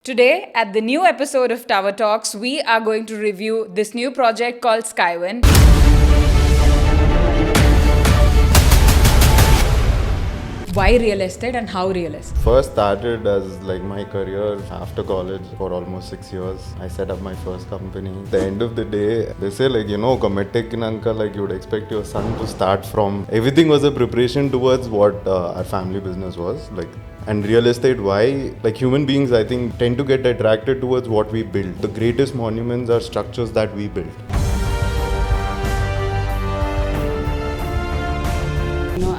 Today, at the new episode of Tower Talks, we are going to review this new project called Skyven. Why real estate and how real estate? First started as like my career after college for almost 6 years. I set up my first company. At the end of the day, they say Komettekinanka, like you would expect your son to start from. Everything was a preparation towards what our family business was. And real estate, why? Like human beings, I think, tend to get attracted towards what we build. The greatest monuments are structures that we build.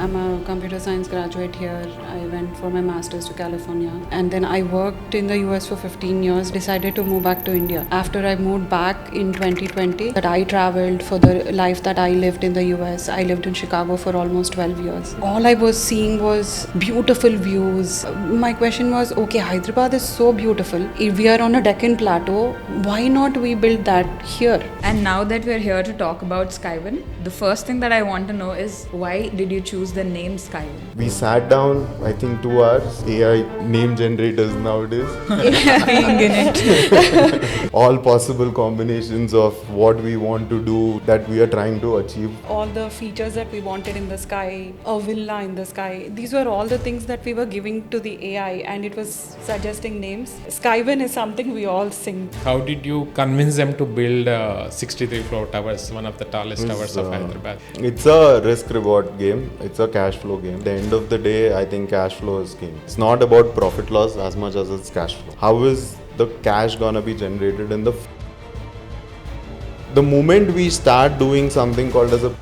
I'm a computer science graduate here. I went for my master's to California and then I worked in the US for 15 years. Decided to move back to India. After I moved back in 2020, that I traveled for the life that I lived in the US. I lived in Chicago for almost 12 years. All I was seeing was beautiful views. My question was, okay, Hyderabad is so beautiful. If we are on a Deccan plateau, why not we build that here? And now that we're here to talk about Skyven, the first thing that I want to know is why did you choose the name Skyven? We sat down, I think 2 hours. AI name generators nowadays. Being in it. All possible combinations of what we want to do that we are trying to achieve. All the features that we wanted in the sky, a villa in the sky, these were all the things that we were giving to the AI and it was suggesting names. Skyven is something we all sing. How did you convince them to build 63 floor towers, one of the tallest towers of Hyderabad? It's a risk reward game. It's a cash flow game. At the end of the day, I think cash flow is king. It's not about profit loss as much as it's cash flow. How is the cash gonna be generated in the moment we start doing something called as a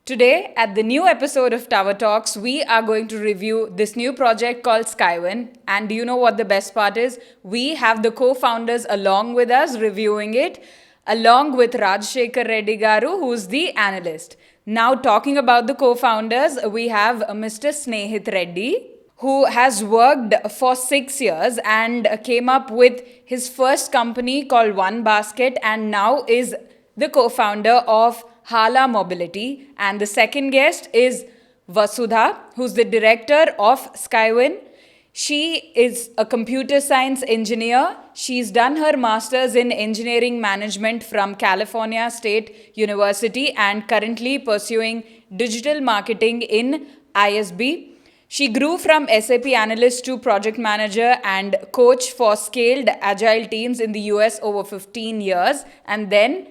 Today, at the new episode of Tower Talks, we are going to review this new project called Skyven. And do you know what the best part is? We have the co-founders along with us reviewing it, along with Rajshekhar Reddy Garu, who's the analyst. Now, talking about the co-founders, we have Mr. Snehit Reddy, who has worked for 6 years and came up with his first company called One Basket and now is the co-founder of Hala Mobility. And the second guest is Vasudha, who's the director of Skyven. She is a computer science engineer. She's done her master's in engineering management from California State University and currently pursuing digital marketing in ISB. She grew from SAP analyst to project manager and coach for scaled agile teams in the US over 15 years and then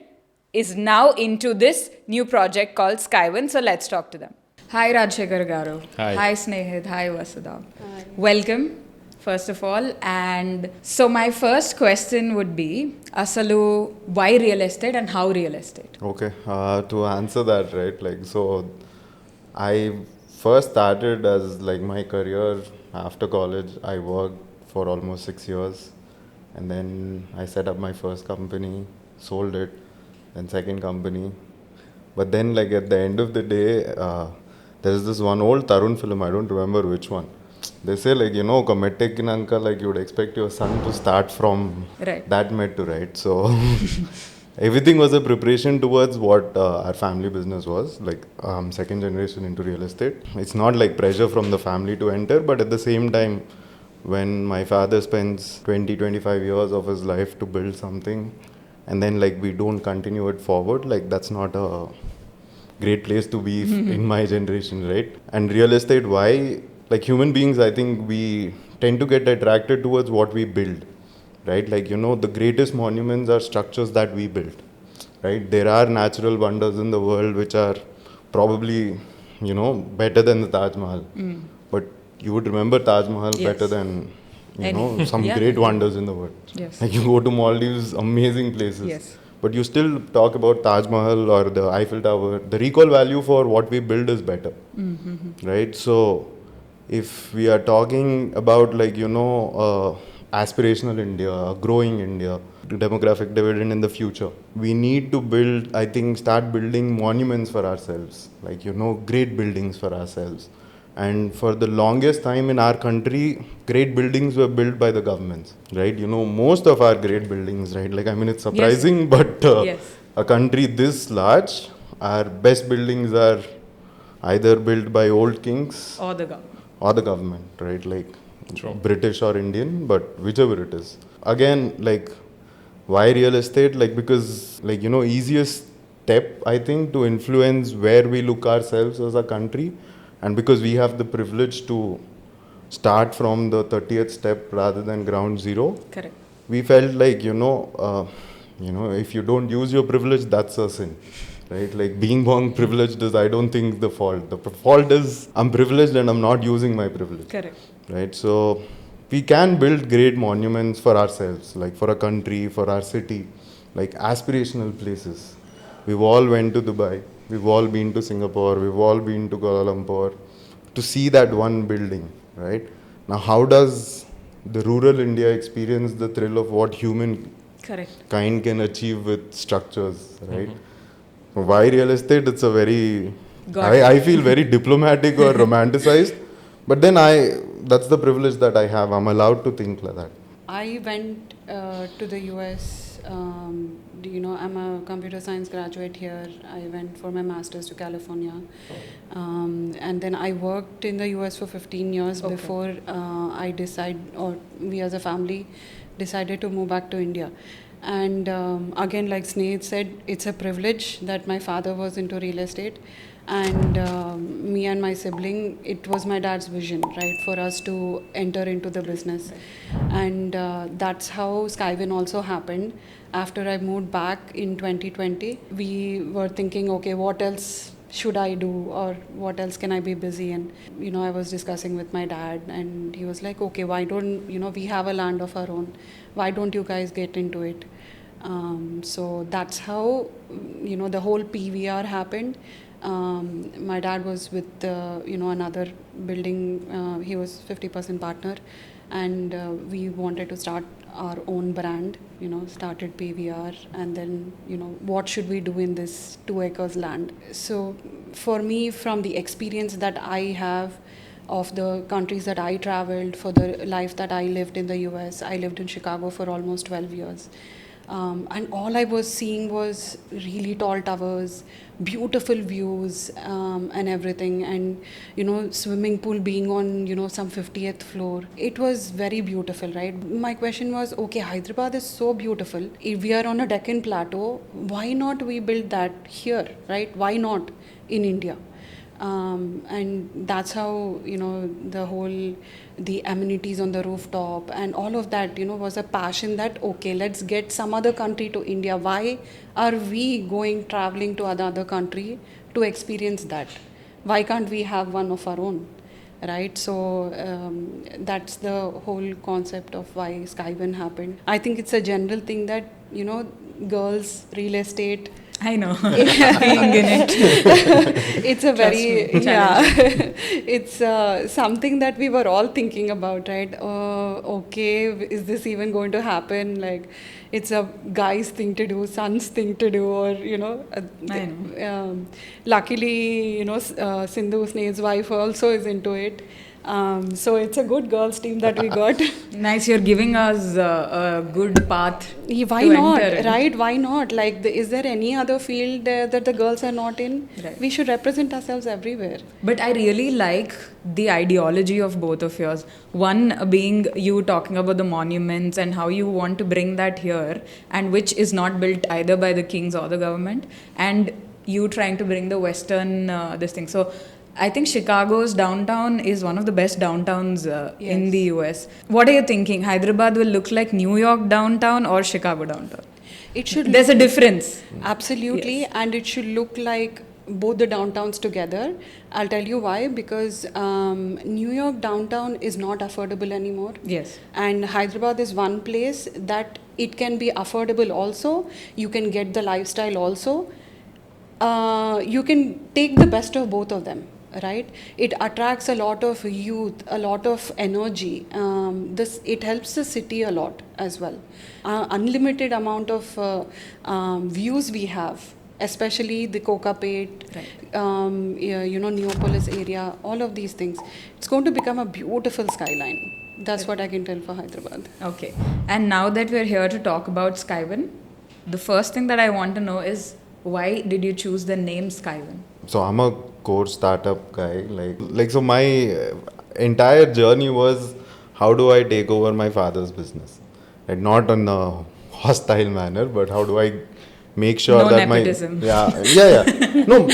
is now into this new project called Skyven. So let's talk to them. Hi Rajshekhar Garu. Hi. Hi Snehit. Hi Vasudha. Hi. Welcome, first of all. And so my first question would be, Asalu, why real estate and how real estate? Okay, to answer that, right, so I first started as like my career after college. I worked for almost 6 years and then I set up my first company, sold it, then second company. But then like at the end of the day, there's this one old Tarun film, I don't remember which one. They say Komettekinanka, like you would expect your son to start from that metro, right? So everything was a preparation towards what our family business was, like second generation into real estate. It's not like pressure from the family to enter, but at the same time, when my father spends 20-25 years of his life to build something, and then like we don't continue it forward, like that's not a great place to be in my generation, right? And real estate, why? Like human beings, I think we tend to get attracted towards what we build, right? Like, the greatest monuments are structures that we build, right? There are natural wonders in the world which are probably, better than the Taj Mahal. But you would remember Taj Mahal better than some great wonders in the world. Yes. Like you go to Maldives, amazing places. Yes. But you still talk about Taj Mahal or the Eiffel Tower. The recall value for what we build is better, right? So if we are talking about aspirational India, a growing India, demographic dividend in the future. We need to build, I think, start building monuments for ourselves, like, great buildings for ourselves. And for the longest time in our country, great buildings were built by the governments, right? Most of our great buildings, right? Like, I mean, it's surprising, but Yes. a country this large, our best buildings are either built by old kings Or the government. or the government, right? Like True. British or Indian, but whichever it is. Again, like, why real estate? Like, because, like, easiest step, I think, to influence where we look ourselves as a country, and because we have the privilege to start from the 30th step rather than ground zero, Correct. we felt like, if you don't use your privilege, that's a sin. Right? Like, being born privileged is, I don't think, the fault. The fault is I'm privileged and I'm not using my privilege. Correct. Right? So we can build great monuments for ourselves, like for a country, for our city, like aspirational places. We've all went to Dubai. We've all been to Singapore. We've all been to Kuala Lumpur to see that one building, right? Now, how does the rural India experience the thrill of what human Correct. kind can achieve with structures, right? Why real estate? It's a very, Got it. I feel very diplomatic or romanticized, but then that's the privilege that I have. I'm allowed to think like that. I went to the US. I'm a computer science graduate here. I went for my master's to California. And then I worked in the US for 15 years before we as a family decided to move back to India. And again, like Sneha said, it's a privilege that my father was into real estate. And me and my sibling, it was my dad's vision, right, for us to enter into the business. And that's how Skyven also happened. After I moved back in 2020, we were thinking, okay, what else should I do, or what else can I be busy in? I was discussing with my dad, and he was like, okay, why don't, we have a land of our own. Why don't you guys get into it? So that's how, the whole PVR happened. My dad was with, another building. He was 50% partner, and we wanted to start our own brand, started PVR, and then, what should we do in this 2 acres land? So for me, from the experience that I have of the countries that I traveled, for the life that I lived in the US, I lived in Chicago for almost 12 years. And all I was seeing was really tall towers, beautiful views, and everything, and swimming pool being on some 50th floor. It was very beautiful, right? My question was, okay, Hyderabad is so beautiful. If we are on a Deccan plateau, why not we build that here, right? Why not in India? And that's how the amenities on the rooftop and all of that was a passion that, okay, let's get some other country to India. Why are we traveling to another country to experience that? Why can't we have one of our own, right? So that's the whole concept of why Skyven happened. I think it's a general thing that girls, real estate, I know. Being in it. It's a very, it's something that we were all thinking about, right? Okay, is this even going to happen? Like, it's a guy's thing to do, son's thing to do, or, I know. Luckily, Sindhu, Sneha's wife, also is into it. So it's a good girls team that we got. Nice, you're giving us a good path. Why to not, enter in. right? Why not? Like, is there any other field that the girls are not in? Right. We should represent ourselves everywhere. But I really like the ideology of both of yours. One being you talking about the monuments and how you want to bring that here, and which is not built either by the kings or the government, and you trying to bring the Western this thing. So I think Chicago's downtown is one of the best downtowns in the US. What are you thinking? Hyderabad will look like New York downtown or Chicago downtown? It should. There's a difference. Absolutely, Yes. and it should look like both the downtowns together. I'll tell you why. Because New York downtown is not affordable anymore. Yes. And Hyderabad is one place that it can be affordable also. You can get the lifestyle also. You can take the best of both of them. right? It attracts a lot of youth, a lot of energy. It helps the city a lot as well. Unlimited amount of views we have, especially the Kokapet, Neopolis area, all of these things. It's going to become a beautiful skyline. That's what I can tell for Hyderabad. Okay. And now that we're here to talk about Skyven, the first thing that I want to know is, why did you choose the name Skyven? So I'm a core startup guy. So my entire journey was, how do I take over my father's business? And not in a hostile manner, but how do I make sure No that nepotism. No,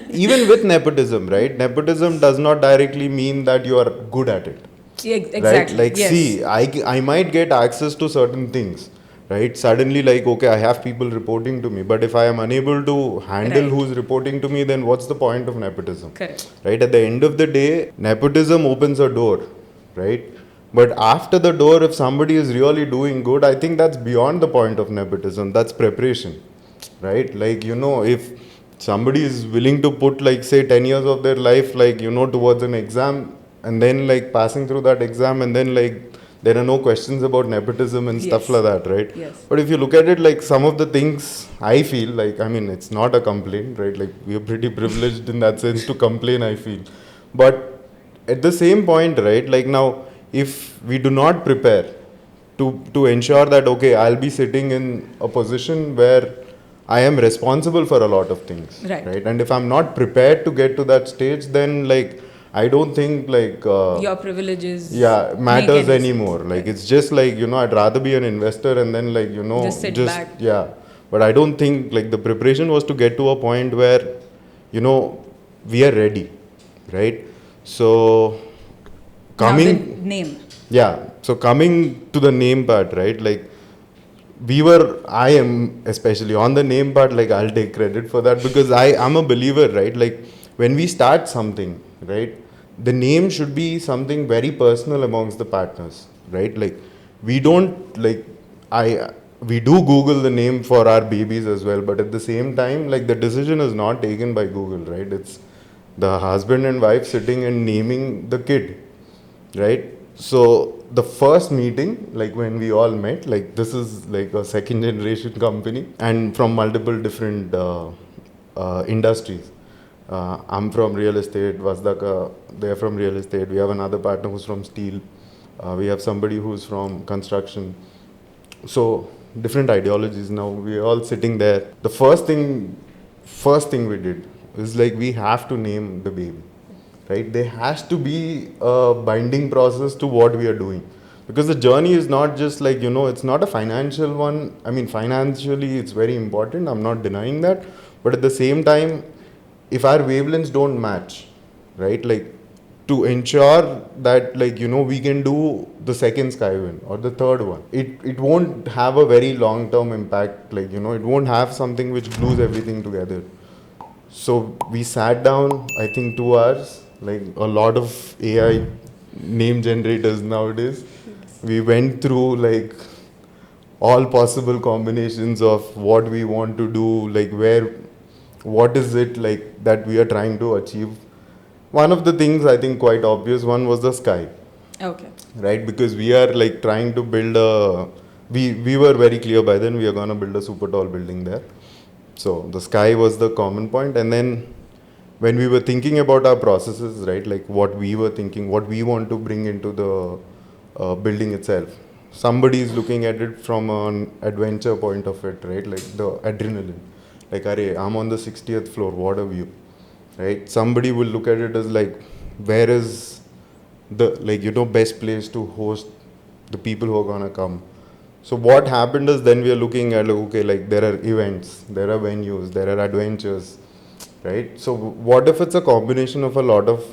even with nepotism, right? Nepotism does not directly mean that you are good at it. Yeah, exactly. Right? Like, yes. see, I might get access to certain things, right? Suddenly, like, okay, I have people reporting to me, but if I am unable to handle Right. who's reporting to me, then what's the point of nepotism? Correct. Right? At the end of the day, nepotism opens a door, right? But after the door, if somebody is really doing good, I think that's beyond the point of nepotism. That's preparation, right? Like, if somebody is willing to put, like, say, 10 years of their life, like, towards an exam, and then, like, passing through that exam, and then, like, there are no questions about nepotism and stuff Yes. like that, right? Yes. But if you look at it, like, some of the things I feel, like, I mean, it's not a complaint, right? Like, we are pretty privileged in that sense to complain, I feel. But at the same point, right, like, now, if we do not prepare to ensure that, okay, I'll be sitting in a position where I am responsible for a lot of things, Right. And if I'm not prepared to get to that stage, then, like, I don't think, like, Your privileges matters make any anymore. sense. Like, it's just like, I'd rather be an investor and then, like, Just sit back. Yeah. But I don't think, like, the preparation was to get to a point where, we are ready, right? So, coming. Now the name. Yeah. So coming to the name part, right? Like, I am especially on the name part, like, I'll take credit for that, because I'm a believer, right? Like, when we start something, right, the name should be something very personal amongst the partners, right? Like, we don't, like, we do Google the name for our babies as well, but at the same time, like, the decision is not taken by Google, right? It's the husband and wife sitting and naming the kid, right? So the first meeting, like, when we all met, like, this is like a second generation company and from multiple different industries. I'm from real estate, Vasdaka, they're from real estate. We have another partner who's from steel. We have somebody who's from construction. So different ideologies. Now we're all sitting there. The first thing we did is, like, we have to name the baby. Right? There has to be a binding process to what we are doing, because the journey is not just like, it's not a financial one. I mean, financially it's very important, I'm not denying that, but at the same time, if our wavelengths don't match, right, like, to ensure that, like, we can do the second Skyven or the third one, it won't have a very long term impact, like, it won't have something which glues everything together. So we sat down, I think 2 hours, like a lot of AI name generators nowadays. We went through, like, all possible combinations of what we want to do, like, what is it, like, that we are trying to achieve. One of the things, I think, quite obvious one was the sky. Okay. Right? Because we are, like, trying to build we were very clear by then we are going to build a super tall building there. So the sky was the common point. And then when we were thinking about our processes, right, like, what we were thinking, what we want to bring into the building itself, somebody is looking at it from an adventure point of it, right, like the adrenaline, like, array, I'm on the 60th floor, what a view, right? Somebody will look at it as, like, where is the, like, best place to host the people who are going to come. So what happened is, then we are looking at, like, okay, like, there are events, there are venues, there are adventures, right? So what if it's a combination of a lot of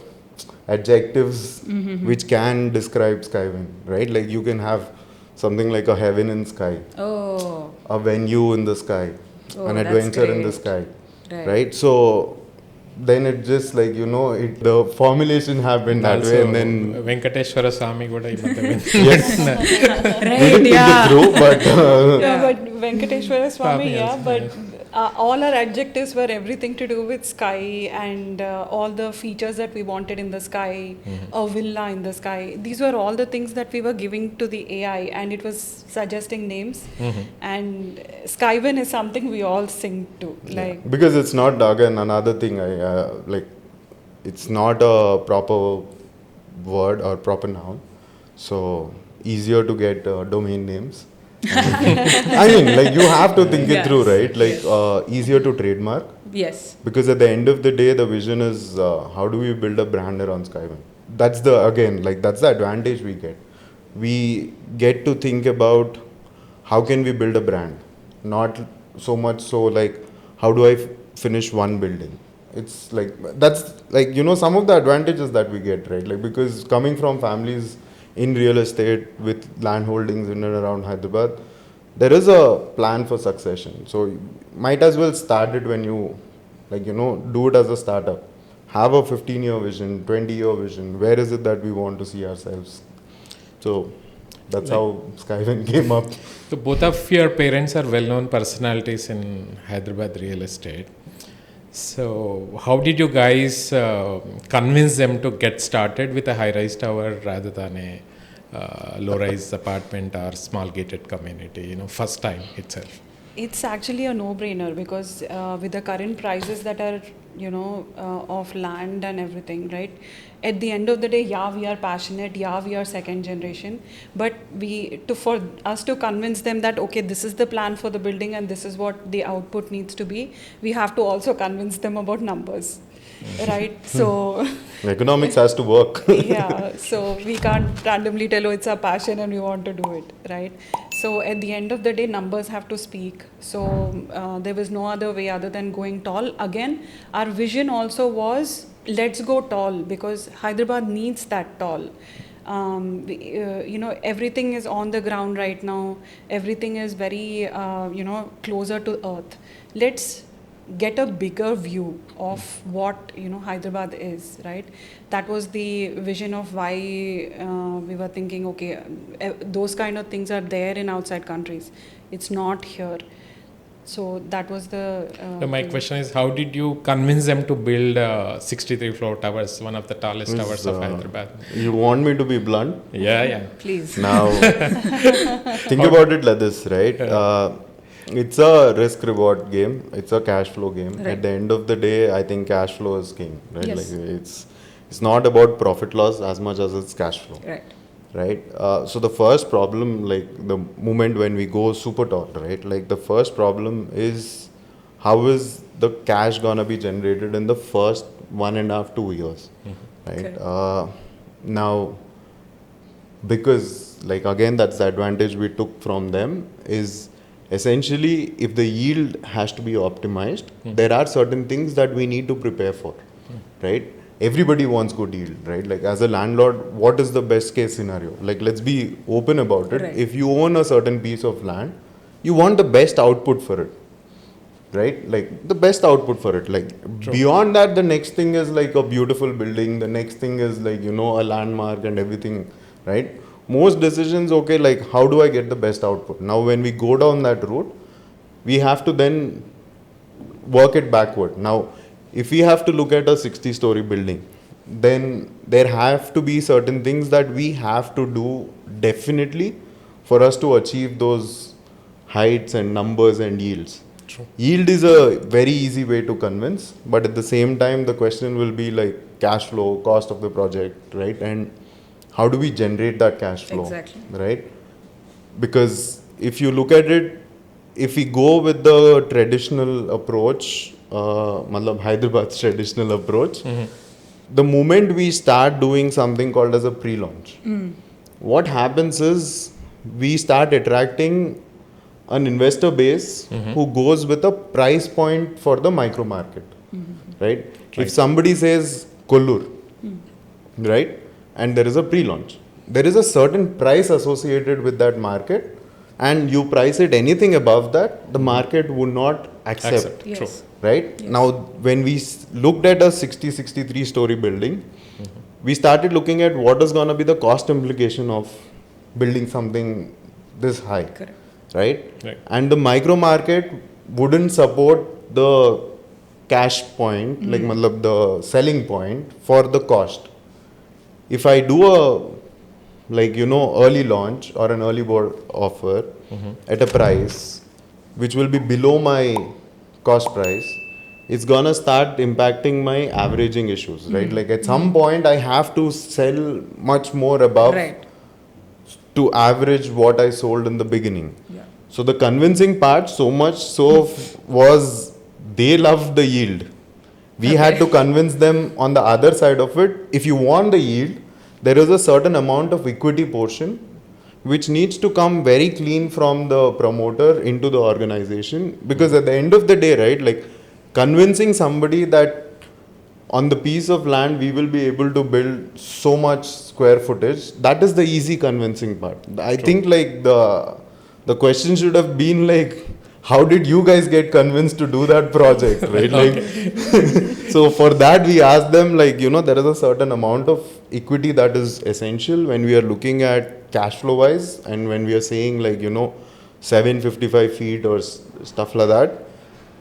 adjectives which can describe Skyven, right? Like, you can have something like a heaven in sky, Oh. a venue in the sky, Oh, an that's adventure in the great. sky, Right. right? So then it just, like, the formulation happened that way, and then Venkateshwara Swami kuda ee madhya yes, we Right, didn't think it yeah. through, but Yeah, but Venkateshwara Swami, Swami, yeah, yes, but yes. All our adjectives were everything to do with sky and all the features that we wanted in the sky, a villa in the sky. These were all the things that we were giving to the AI, and it was suggesting names. And Skyven is something we all sing to. Like because it's not, again, another thing I like, it's not a proper word or proper noun, so easier to get domain names. I mean, like, you have to think it through, right? Like, easier to trademark. Yes. Because at the end of the day, the vision is how do we build a brand around Skyven? That's the, again, like, that's the advantage we get. We get to think about how can we build a brand, not so much so like how do I finish one building. It's like, that's like, you know, some of the advantages that we get, right? Like, because coming from families in real estate with land holdings in and around Hyderabad, there is a plan for succession. So you might as well start it when you, like, you know, do it as a startup. Have a 15-year vision, 20-year vision. Where is it that we want to see ourselves? So that's how Skyven came up. So both of your parents are well-known personalities in Hyderabad real estate. So how did you guys convince them to get started with a high-rise tower rather than a low-rise apartment or small gated community, you know, first time itself? it's actually a no-brainer because with the current prices that are, you know, of land and everything, right? At the end of the day, yeah, we are passionate, yeah, we are second generation, but for us to convince them that, okay, this is the plan for the building and this is what the output needs to be, we have to also convince them about numbers, right? So Economics has to work. yeah, so we can't randomly tell, oh, it's our passion and we want to do it, right? So at the end of the day, numbers have to speak. So there was no other way other than going tall. Again, our vision also was, let's go tall because Hyderabad needs that tall. You know, everything is on the ground right now. Everything is very, you know, closer to earth. Let's get a bigger view of what, you know, Hyderabad is, right? That was the vision of why we were thinking, okay, those kind of things are there in outside countries. It's not here. So that was the... So my question is, how did you convince them to build 63 floor towers, one of the tallest towers of Hyderabad? You want me to be blunt? Yeah. Please. Now, think about it like this, right? It's a risk-reward game. It's a cash flow game. Right. At the end of the day, I think cash flow is king, right? Yes. Like it's not about profit loss as much as it's cash flow. Right. Right. So the first problem, like the moment when we go super tall, right? Like the first problem is how is the cash gonna be generated in the first 1.5 to 2 years, right? Now, because like again, that's the advantage we took from them is essentially if the yield has to be optimized, there are certain things that we need to prepare for, right? Everybody wants good yield, right? Like as a landlord, what is the best case scenario? Like let's be open about it. Right. If you own a certain piece of land, you want the best output for it, right? Like the best output for it. Like beyond that, the next thing is like a beautiful building. The next thing is like, you know, a landmark and everything, right? Most decisions, okay, like how do I get the best output? Now, when we go down that route, we have to then work it backward. Now, if we have to look at a 60-story building, then there have to be certain things that we have to do definitely for us to achieve those heights and numbers and yields. True. Yield is a very easy way to convince, but at the same time, the question will be like cash flow, cost of the project, right? And how do we generate that cash flow? Exactly. Right? Because if you look at it, if we go with the traditional approach, Hyderabad's traditional approach, the moment we start doing something called as a pre-launch, what happens is we start attracting an investor base who goes with a price point for the micro market, right? If somebody says Kollur, right? And there is a pre-launch, there is a certain price associated with that market, and you price it anything above that, the market would not accept. Yes. True. Right? Yes. Now, when we looked at a 63 story building, we started looking at what is going to be the cost implication of building something this high. Correct. Right? Right. And the micro market wouldn't support the cash point, like matlab the selling point for the cost. If I do a early launch or an early board offer at a price which will be below my cost price, it's gonna start impacting my averaging issues, right? Like at some point I have to sell much more above Right. to average what I sold in the beginning. Yeah. So the convincing part so much so was they loved the yield. We had to convince them on the other side of it. If you want the yield, there is a certain amount of equity portion which needs to come very clean from the promoter into the organization, because at the end of the day, right, like convincing somebody that on the piece of land we will be able to build so much square footage, that is the easy convincing part. I think like the question should have been like, how did you guys get convinced to do that project, right? Like, so for that we asked them, like, there is a certain amount of equity that is essential when we are looking at cash flow wise, and when we are saying like 755 feet or stuff like that,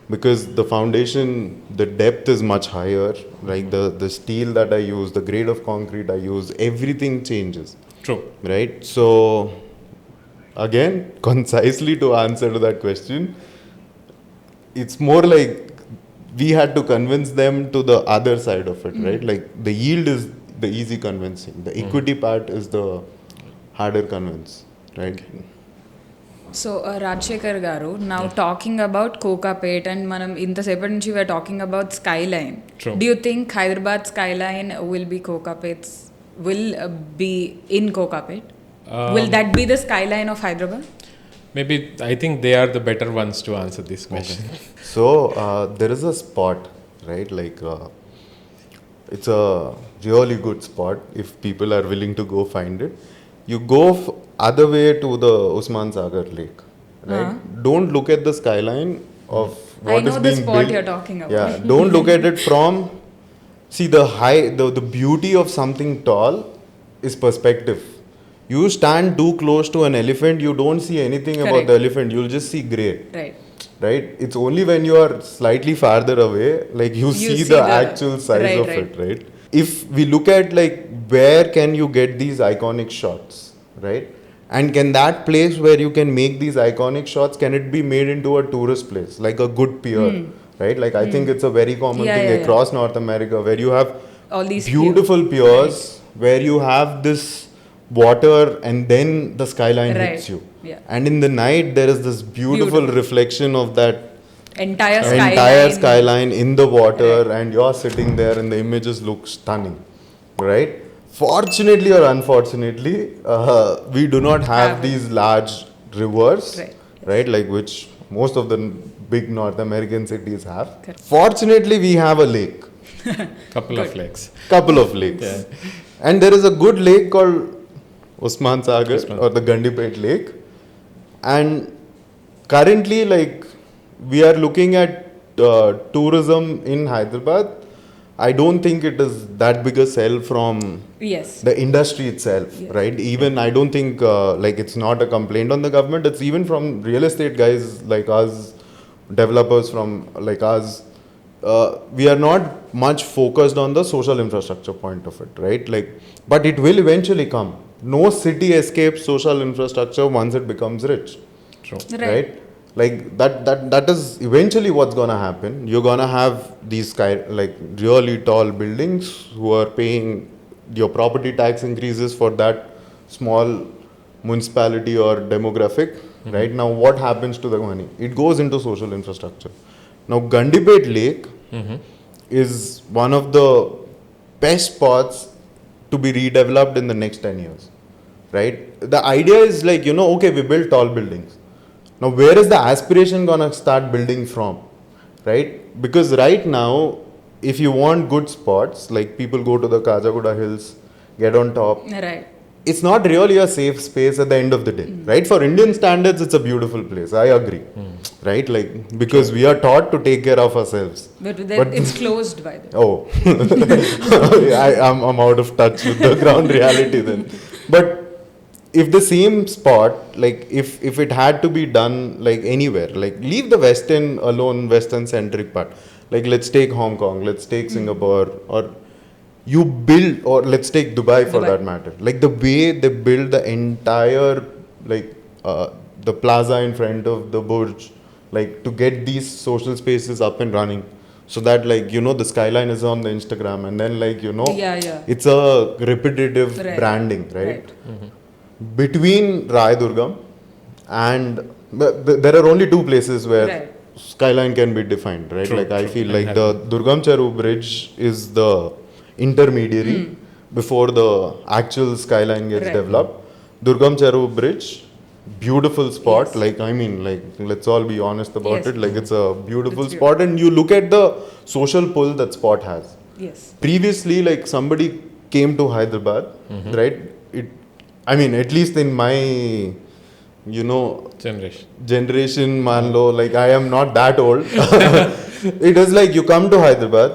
because the foundation, the depth is much higher, like the steel that I use, the grade of concrete I use, everything changes. True. Right? So again, concisely to answer to that question, it's more like we had to convince them to the other side of it, right? Like the yield is the easy convincing, the equity part is the harder convince, right? So, Rajshekhar Garu, now talking about Kokapet, and manam intasepati nunchi we are talking about skyline. True. Do you think Hyderabad skyline will be Kokapet's, will be in Kokapet? Will that be the skyline of Hyderabad? Maybe I think they are the better ones to answer this question. So there is a spot, right? Like it's a really good spot if people are willing to go find it. You go other way to the Usman Sagar Lake, right? Don't look at the skyline of what I is know being the spot built. you're talking about. Yeah, don't look at it from, see the beauty of something tall is perspective. You stand too close to an elephant, you don't see anything about Correct. the elephant, you'll just see grey. Right. Right? It's only when you are slightly farther away, like you see the actual size right, of right. it, right? If we look at like where can you get these iconic shots, right? And can that place where you can make these iconic shots, can it be made into a tourist place, like a good pier, right? Like I think it's a very common Yeah, thing yeah, across North America where you have All these beautiful piers where you have this water and then the skyline Right. hits you. Yeah. And in the night there is this beautiful reflection of that Entire skyline in the water, and you're sitting there and the images look stunning, right? Fortunately or unfortunately, we do not have these large rivers, right? Like which most of the big North American cities have. Correct. Fortunately, we have a lake. Couple of lakes. Couple of lakes. Yeah. And there is a good lake called Usman Sagar or the Gandipet Lake. And currently, like, we are looking at tourism in Hyderabad. I don't think it is that big a sell from the industry itself, right? Even I don't think like it's not a complaint on the government. It's even from real estate guys like us, developers from like us. We are not much focused on the social infrastructure point of it, right? Like, but it will eventually come. No city escapes social infrastructure once it becomes rich, True. right? Like that is eventually what's gonna happen. You're gonna have these really tall buildings who are paying your property tax increases for that small municipality or demographic. Right now, what happens to the money? It goes into social infrastructure. Now, Gandipet Lake is one of the best spots to be redeveloped in the next 10 years. Right? The idea is like, okay, we build tall buildings. Now, where is the aspiration gonna start building from, right? Because right now, if you want good spots, like people go to the Kajagoda Hills, get on top. Right. It's not really a safe space at the end of the day, right? For Indian standards, it's a beautiful place. I agree, right? Like because we are taught to take care of ourselves. But it's closed by the way. Oh, I'm out of touch with the ground reality then. But if the same spot, like if it had to be done like anywhere, like leave the western alone, western centric part. Like let's take Hong Kong, let's take Singapore, or you build, or let's take Dubai for Dubai. that matter. Like the way they build the entire like the plaza in front of the Burj, like to get these social spaces up and running, so that like the skyline is on the Instagram, and then like Yeah. it's a repetitive Right. branding, right? Between Rai Durgam and there are only two places where Right. skyline can be defined, right? True, like I true. feel And like the Durgam Charu bridge is the intermediary before the actual skyline gets Right. developed. Durgam Charu bridge, beautiful spot. Yes. Like I mean, like let's all be honest about Yes. it. Like it's a beautiful It's spot, and you look at the social pull that spot has. Yes. Previously, like somebody came to Hyderabad, right? I mean, at least in my generation, man lo, like I am not that old. It is like you come to Hyderabad,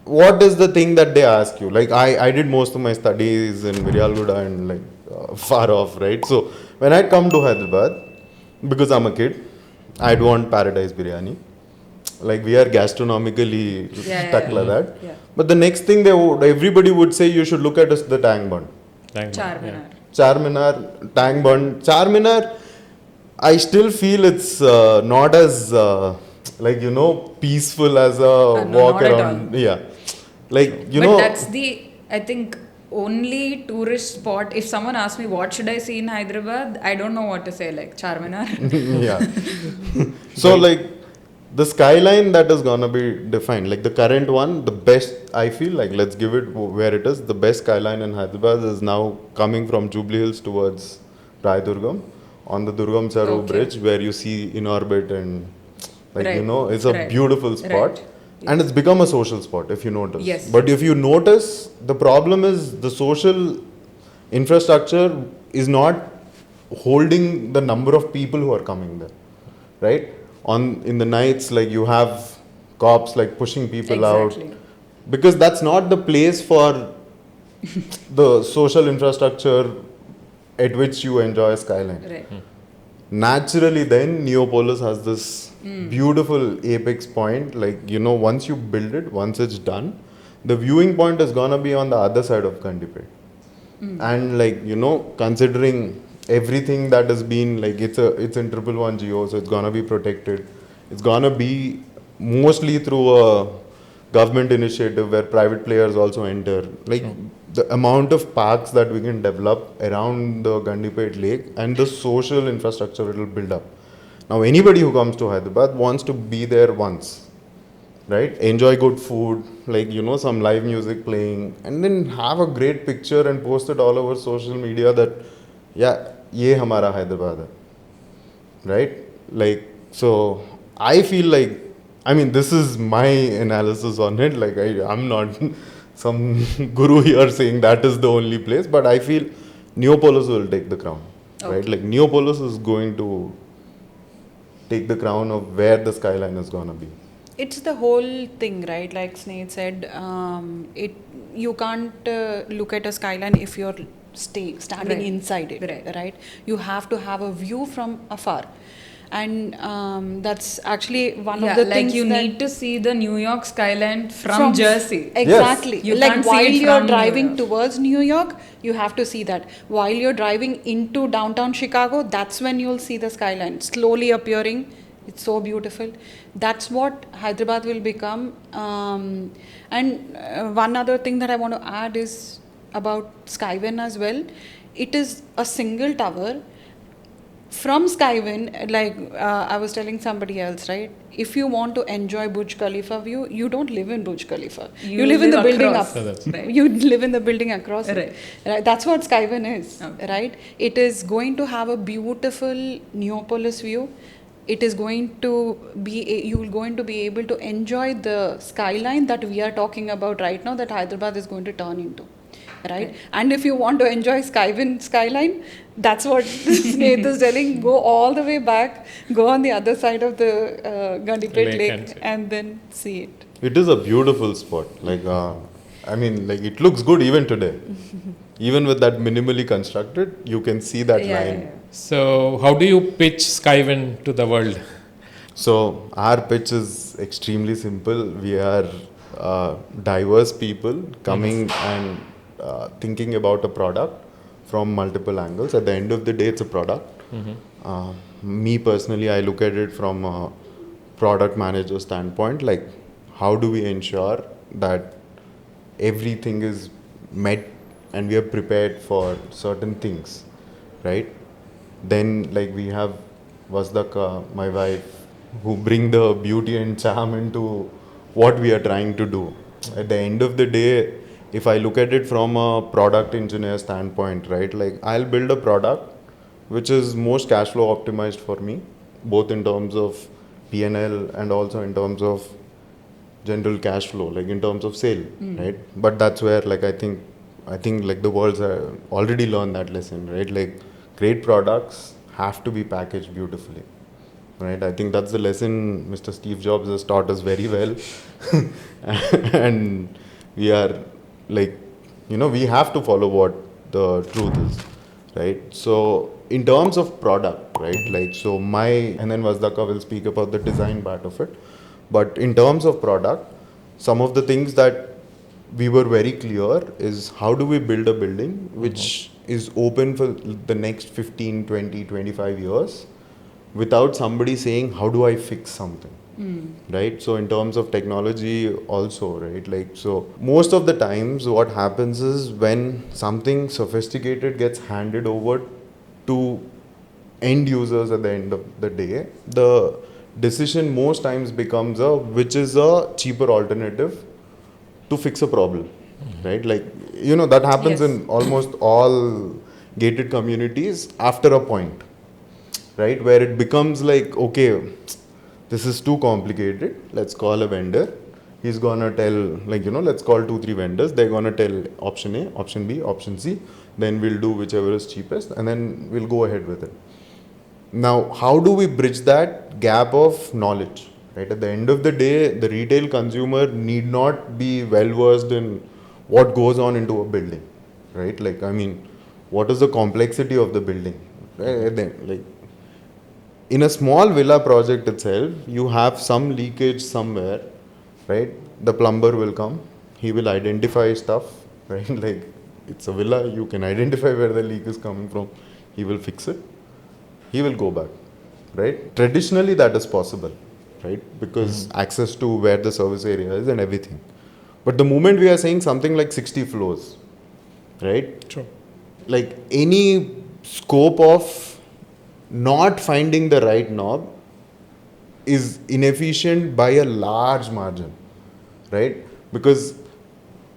what is the thing that they ask you? Like I did most of my studies in Viryalguda and like far off, right? So when I come to Hyderabad, because I'm a kid, I'd want paradise biryani. Like we are gastronomically stuck like that. Yeah. But the next thing everybody would say, you should look at is the Tang Bund. Charminar. Charminar, Tang Bund. Charminar, I still feel it's not as peaceful as a No, walk not at around. Yeah, like But that's the, I think, only tourist spot. If someone asks me what should I see in Hyderabad, I don't know what to say. Like Charminar. yeah. So like the skyline that is gonna be defined, like the current one, the best, I feel like, let's give it where it is. The best skyline in Hyderabad is now coming from Jubilee Hills towards Rai Durgam on the Durgam Charu Okay. bridge, where you see in orbit, and like Right. it's a Right. beautiful spot. Right. And it's become a social spot, if you notice. Yes. But if you notice, the problem is the social infrastructure is not holding the number of people who are coming there, right? In the nights, like you have cops like pushing people Exactly. out, because that's not the place for the social infrastructure at which you enjoy skyline. Right. Naturally, then Neopolis has this beautiful apex point. Like once you build it, once it's done, the viewing point is gonna be on the other side of Gandipet. And like considering everything that has been, like it's in 111 geo, so it's gonna be protected. It's gonna be mostly through a government initiative where private players also enter. Like the amount of parks that we can develop around the Gandipet lake and the social infrastructure it will build up. Now anybody who comes to Hyderabad wants to be there once, right? Enjoy good food, like some live music playing, and then have a great picture and post it all over social media that ye hamara Hyderabad hai, right? Like, so I feel like, I mean, this is my analysis on it. Like I'm not some guru here saying that is the only place, but I feel Neopolis will take the crown, right? Like Neopolis is going to take the crown of where the skyline is gonna be. It's the whole thing, right? Like Sneha said, you can't look at a skyline if you're standing Right. inside it, right? You have to have a view from afar. And that's actually one of the like things you that need to see the New York skyline from Jersey. Exactly. You Like can't see while it you're from New driving York. towards New York, you have to see that. While you're driving into downtown Chicago, that's when you'll see the skyline slowly appearing. It's so beautiful. That's what Hyderabad will become. And one other thing that I want to add is about Skyven as well. It is a single tower. From Skyven, like I was telling somebody else, right? If you want to enjoy Burj Khalifa view, you don't live in Burj Khalifa. You live in the building across. up. Right. You live in the building across Right. it. Right? That's what Skyven is, Okay. right? It is going to have a beautiful Neopolis view. It is going to be, you're going to be able to enjoy the skyline that we are talking about right now, that Hyderabad is going to turn into. Right? And if you want to enjoy Skyven skyline, that's what Snaith is telling. Go all the way back, go on the other side of the Gandipet Lake and then see it. It is a beautiful spot. Like, I mean, like it looks good even today. even with that minimally constructed, you can see that line. So, how do you pitch Skyven to the world? So our pitch is extremely simple. We are diverse people coming and thinking about a product from multiple angles. At the end of the day, it's a product. Me personally, I look at it from a product manager standpoint. Like, how do we ensure that everything is met and we are prepared for certain things, right? Then, like, we have Vasdaka, my wife, who bring the beauty and charm into what we are trying to do. At the end of the day, if I look at it from a product engineer standpoint, right, like I'll build a product which is most cash flow optimized for me, both in terms of P&L and also in terms of general cash flow, like in terms of sale, right? But that's where, like, I think like the world's already learned that lesson, right? Like, great products have to be packaged beautifully. Right, I think that's the lesson Mr. Steve Jobs has taught us very well, and we are like, we have to follow what the truth is, right? So in terms of product, right, like, so and then Vasdaka will speak about the design part of it, but in terms of product, some of the things that we were very clear is how do we build a building which is open for the next 15, 20, 25 years without somebody saying, how do I fix something, right? So in terms of technology also, right, like, so most of the times what happens is when something sophisticated gets handed over to end users at the end of the day, the decision most times becomes which is a cheaper alternative to fix a problem, right? Like, that happens in almost all gated communities after a point, right? Where it becomes like, okay, this is too complicated. Let's call a vendor. He's gonna tell, like, let's call 2-3 vendors. They're gonna tell option A, option B, option C. Then we'll do whichever is cheapest and then we'll go ahead with it. Now, how do we bridge that gap of knowledge, right? At the end of the day, the retail consumer need not be well versed in what goes on into a building, right? Like, I mean, what is the complexity of the building? Like, in a small villa project itself, you have some leakage somewhere, right? The plumber will come, he will identify stuff, right? Like, it's a villa, you can identify where the leak is coming from. He will fix it, he will go back, right? Traditionally, that is possible, right? Because access to where the service area is and everything. But the moment we are saying something like 60 floors, right? True. Like, any scope of not finding the right knob is inefficient by a large margin, right? Because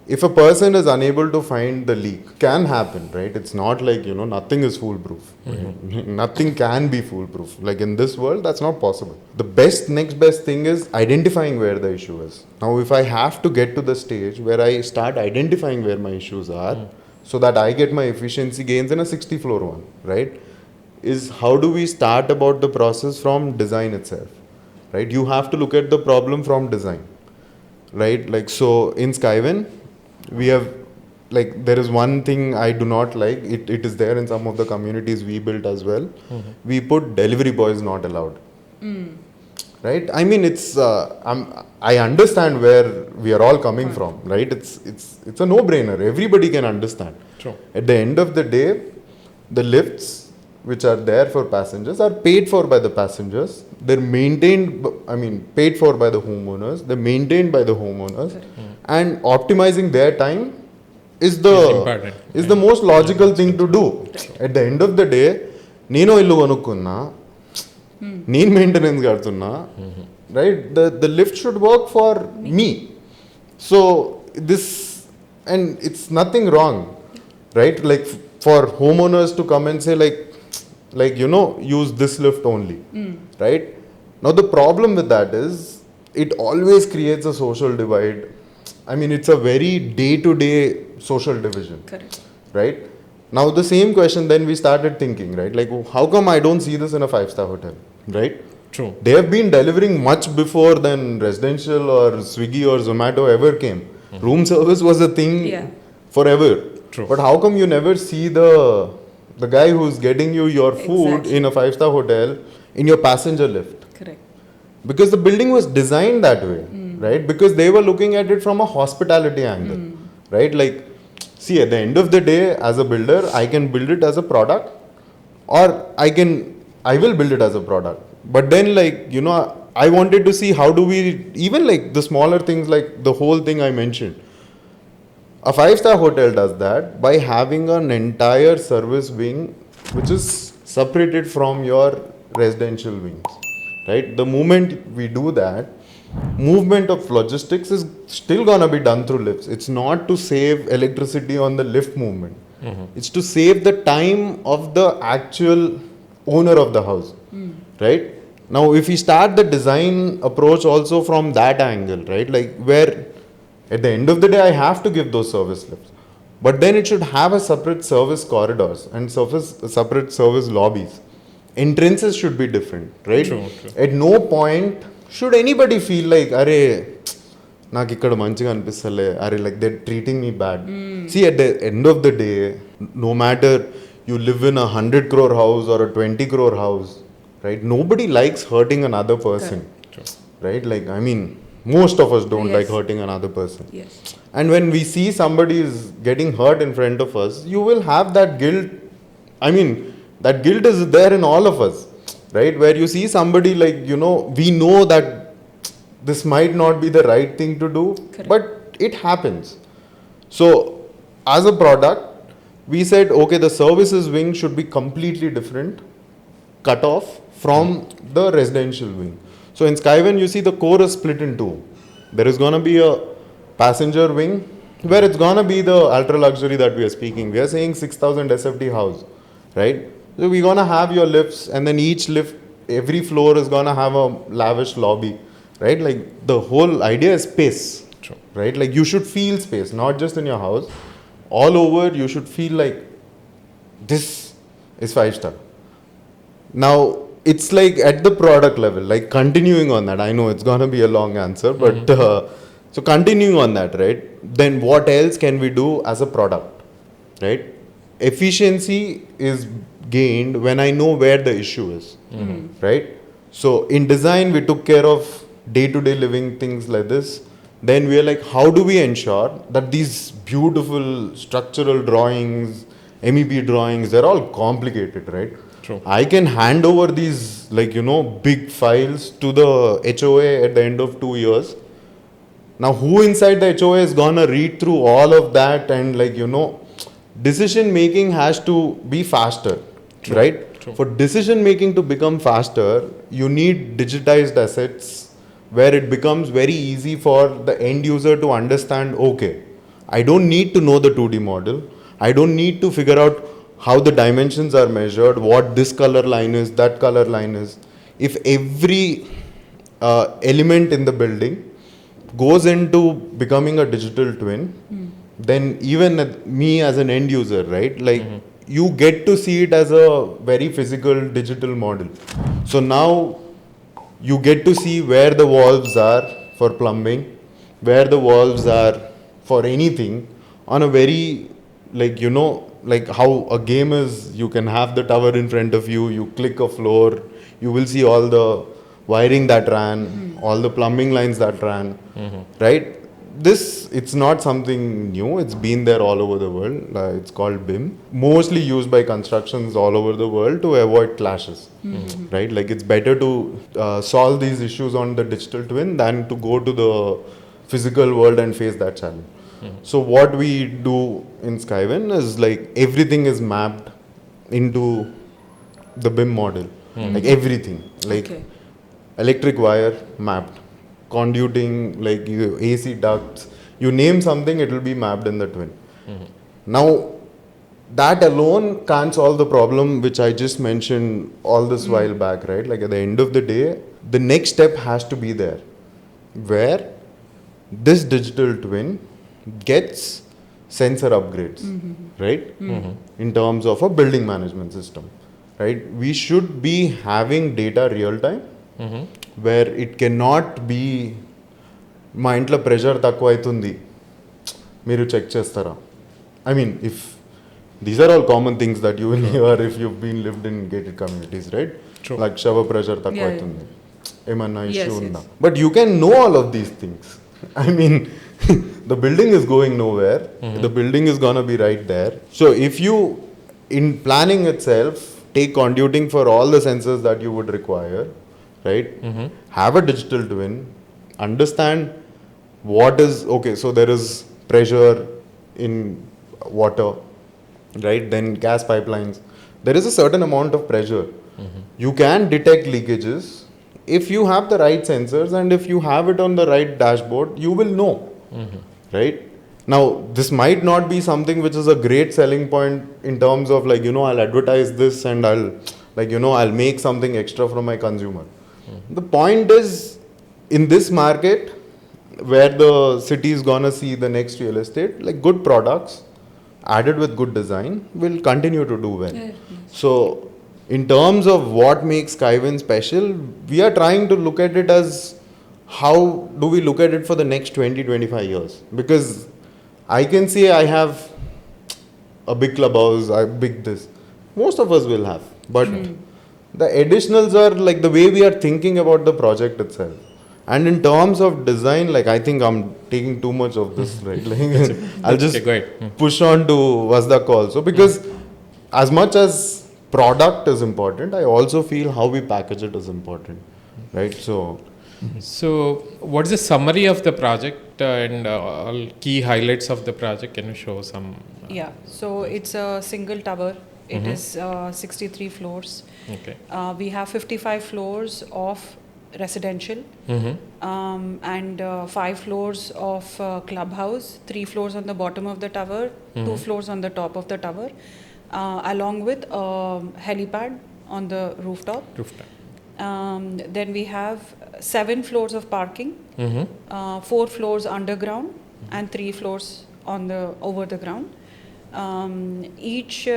if a person is unable to find the leak, can happen, right? It's not like, nothing is foolproof. Right? Nothing can be foolproof. Like, in this world, that's not possible. The next best thing is identifying where the issue is. Now, if I have to get to the stage where I start identifying where my issues are, so that I get my efficiency gains in a 60 floor one, right? Is how do we start about the process from design itself, right? You have to look at the problem from design, right? Like, so in Skyven, we have, like, there is one thing I do not like. It is there in some of the communities we built as well. We put delivery boys not allowed, right? I mean, it's I understand where we are all coming from, right? It's a no-brainer. Everybody can understand. True. At the end of the day, the lifts which are there for passengers are paid for by the passengers. They're maintained, paid for by the homeowners. They're maintained by the homeowners. And optimizing their time is the most logical thing to do. At the end of the day, నేను ఇల్లు కొనుక్కున్నా, నేను maintenance కడుతున్నా, right? The lift should work for me. So this, and it's nothing wrong, right? Like, for homeowners to come and say, like, use this lift only, right? Now, the problem with that is it always creates a social divide. I mean, it's a very day-to-day social division. Correct. Right? Now, the same question then we started thinking, right? Like, how come I don't see this in a 5-star hotel, right? True. They have been delivering much before than residential or Swiggy or Zomato ever came. Room service was a thing forever, True. But how come you never see the guy who's getting you your food Exactly. in a 5-star hotel in your passenger lift? Correct. Because the building was designed that way, right? Because they were looking at it from a hospitality angle, right? Like, see, at the end of the day, as a builder, I can build it as a product, or I will build it as a product. But then, like, you know, I wanted to see how do we, even like the smaller things, like the whole thing I mentioned. A 5-star hotel does that by having an entire service wing which is separated from your residential wings, right? The moment we do that, movement of logistics is still gonna be done through lifts. It's not to save electricity on the lift movement. It's to save the time of the actual owner of the house, right? Now, if we start the design approach also from that angle, right, like where at the end of the day I have to give those service lifts, but then it should have a separate service corridors and separate service lobbies. Entrances should be different, right? True. At no point should anybody feel like, అరే నాకు ఇక్కడ మంచిగా అనిపిస్తలే, అరే like they're treating me bad. See, at the end of the day, no matter you live in a 100 crore house or a 20 crore house, right? Nobody likes hurting another person, right? Like, I mean, most of us don't like hurting another person. Yes. And when we see somebody is getting hurt in front of us, you will have that guilt. I mean, that guilt is there in all of us, right? Where you see somebody, like, you know, we know that this might not be the right thing to do, Correct. but it happens. So, as a product, we said, okay, the services wing should be completely different, cut off from the residential wing. So in Skyven, you see the core is split in two. There is going to be a passenger wing where it's going to be the ultra luxury that we are speaking. We are saying 6,000 SFT house, right? So we're going to have your lifts, and then each lift, every floor is going to have a lavish lobby, right? Like, the whole idea is space, True. right? Like, you should feel space, not just in your house. All over, you should feel like this is 5-star. Now, it's like at the product level, like continuing on that, I know it's going to be a long answer, but so continuing on that, right? Then what else can we do as a product, right? Efficiency is gained when I know where the issue is, right? So in design, we took care of day-to-day living things like this. Then we are like, how do we ensure that these beautiful structural drawings, MEP drawings, they're all complicated, right? True. I can hand over these, like, you know, big files to the HOA at the end of 2 years. Now, who inside the HOA is gonna read through all of that? And, like, you know, decision making has to be faster, right? True. For decision making to become faster, you need digitized assets where it becomes very easy for the end user to understand, okay, I don't need to know the 2D model. I don't need to figure out how the dimensions are measured, what this color line is, that color line is. If every element in the building goes into becoming a digital twin, then even me as an end user, right, like, you get to see it as a very physical digital model. So now you get to see where the valves are for plumbing, where the valves are for anything, on a very, like, you know, like how a game is, you can have the tower in front of you, you click a floor, you will see all the wiring that ran, all the plumbing lines that ran, right? This, it's not something new, it's been there all over the world. It's called BIM, mostly used by constructions all over the world to avoid clashes, right? Like, it's better to solve these issues on the digital twin than to go to the physical world and face that challenge. So what we do in Skyven is, like, everything is mapped into the BIM model, like everything, like Okay. electric wire mapped, conduiting, like AC ducts, you name something, it will be mapped in the twin. Now, that alone can't solve the problem which I just mentioned all this while back, right? Like, at the end of the day, the next step has to be there, where this digital twin gets sensor upgrades, right? In terms of a building management system, right? We should be having data real time, where it cannot be, మా ఇంట్లో pressure తక్కువ అవుతుంది, మీరు check చేస్తారా? I mean, if these are all common things that you will hear if you've been lived in gated communities, right? True. Like shower pressure Yeah, takkuvaitundi. Emanna Yes, issue unda. yes. But you can know all of these things. I mean, the building is going nowhere. The building is gonna be right there. So if you, in planning itself, take conduiting for all the sensors that you would require, right? Have a digital twin, understand what is okay. So there is pressure in water, right? Then gas pipelines. There is a certain amount of pressure. You can detect leakages if you have the right sensors and if you have it on the right dashboard. You will know, right? Now, this might not be something which is a great selling point in terms of like, I'll advertise this and I'll make something extra from my consumer. The point is, in this market where the city is gonna see the next real estate, like good products added with good design will continue to do well. So in terms of what makes Skyven special, we are trying to look at it as how do we look at it for the next 20-25 years. Because I can say I have a big clubhouse, a big this. Most of us will have. But the additionals are like the way we are thinking about the project itself. And in terms of design, like I think I'm taking too much of this, right? Like, I'll just Okay, go ahead. push on to Vasdak also. Because as much as product is important, I also feel how we package it is important, right? So, what's the summary of the project and all key highlights of the project? Can you show some? Yeah, so it's a single tower. It is 63 floors. Okay. We have 55 floors of residential and 5 floors of clubhouse, 3 floors on the bottom of the tower, 2 floors on the top of the tower, along with helipad on the rooftop. Then we have 7 floors of parking, 4 floors underground and 3 floors on the over the ground. Each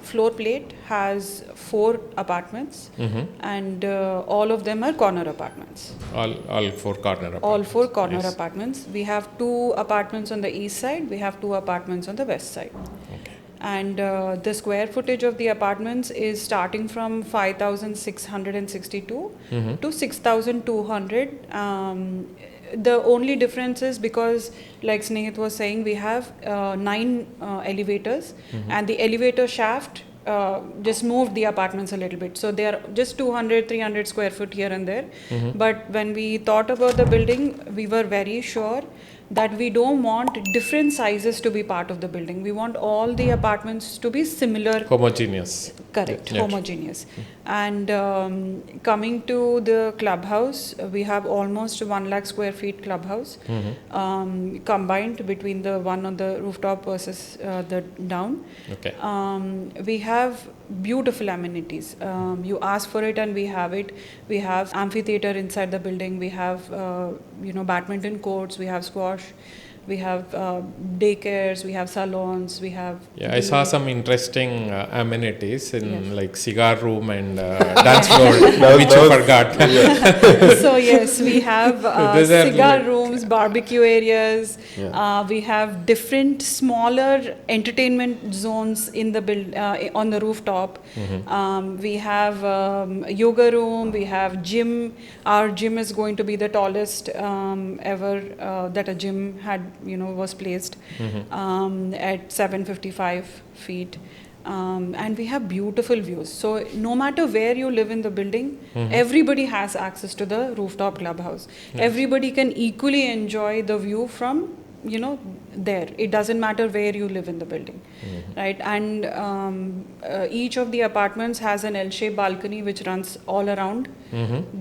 floor plate has 4 apartments, and all of them are corner apartments. All 4 corner apartments. All 4 corner Yes. apartments. We have 2 apartments on the east side. We have 2 apartments on the west side. Okay. And the square footage of the apartments is starting from 5,662 to 6,200. The only difference is because, like Snehit was saying, we have 9 elevators, and the elevator shaft just moved the apartments a little bit. So they are just 200, 300 square foot here and there. But when we thought about the building, we were very sure that we don't want different sizes to be part of the building. We want all the apartments to be similar. Homogeneous. Correct, Yeah. homogeneous. And coming to the clubhouse, we have almost 1 lakh square feet clubhouse, combined between the one on the rooftop versus the down. Okay. We have beautiful amenities. You ask for it and we have it. We have amphitheater inside the building. We have, badminton courts. We have squash. We have daycares. We have salons. We have. Yeah, I saw some interesting amenities in like cigar room and dance floor, which you forgot. So yes, we have These are cigar like- rooms, barbecue areas. We have different smaller entertainment zones in the on the rooftop. We have yoga room. We have gym. Our gym is going to be the tallest ever that a gym had, was placed at 755 feet. And we have beautiful views. So no matter where you live in the building, everybody has access to the rooftop clubhouse. Everybody can equally enjoy the view from, there. It doesn't matter where you live in the building, right? And each of the apartments has an L-shaped balcony which runs all around